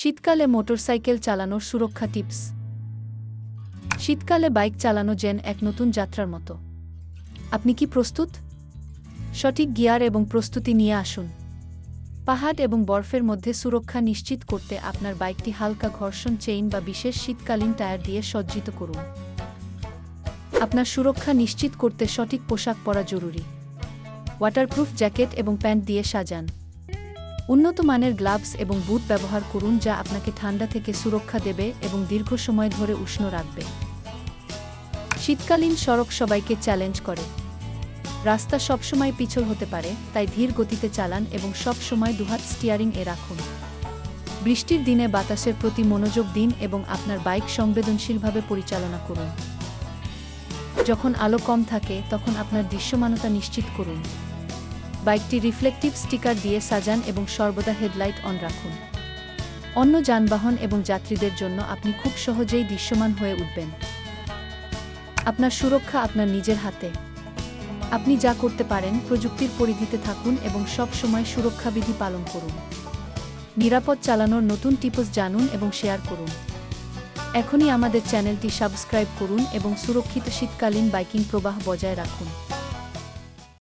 শীতকালে মোটরসাইকেল চালানোর সুরক্ষা টিপস। শীতকালে বাইক চালানো যেন এক নতুন যাত্রার মতো। আপনি কি প্রস্তুত? সঠিক গিয়ার এবং প্রস্তুতি নিয়ে আসুন। পাহাড় এবং বরফের মধ্যে সুরক্ষা নিশ্চিত করতে আপনার বাইকটি হালকা ঘর্ষণ চেইন বা বিশেষ শীতকালীন টায়ার দিয়ে সজ্জিত করুন। আপনার সুরক্ষা নিশ্চিত করতে সঠিক পোশাক পরা জরুরি। ওয়াটারপ্রুফ জ্যাকেট এবং প্যান্ট দিয়ে সাজান। উন্নত মানের গ্লাভস এবং বুট ব্যবহার করুন যা আপনাকে ঠান্ডা থেকে সুরক্ষা দেবে এবং দীর্ঘ সময় ধরে উষ্ণ রাখবে। শীতকালীন সড়ক সবাইকে চ্যালেঞ্জ করে। রাস্তা সবসময় পিছল হতে পারে, তাই ধীর গতিতে চালান এবং সব সময় দুহাত স্টিয়ারিং এ রাখুন। বৃষ্টির দিনে বাতাসের প্রতি মনোযোগ দিন এবং আপনার বাইক সংবেদনশীলভাবে পরিচালনা করুন। যখন আলো কম থাকে তখন আপনার দৃশ্যমানতা নিশ্চিত করুন। বাইকটি রিফ্লেকটিভ স্টিকার দিয়ে সাজান এবং সর্বদা হেডলাইট অন রাখুন। অন্য যানবাহন এবং যাত্রীদের জন্য আপনি খুব সহজেই দৃশ্যমান হয়ে উঠবেন। আপনার সুরক্ষা আপনার নিজের হাতে। আপনি যা করতে পারেন, প্রযুক্তির পরিধিতে থাকুন এবং সব সময় সুরক্ষাবিধি পালন করুন। নিরাপদ চালানোর নতুন টিপস জানুন এবং শেয়ার করুন। এখনই আমাদের চ্যানেলটি সাবস্ক্রাইব করুন এবং সুরক্ষিত শীতকালীন বাইকিং প্রবাহ বজায় রাখুন।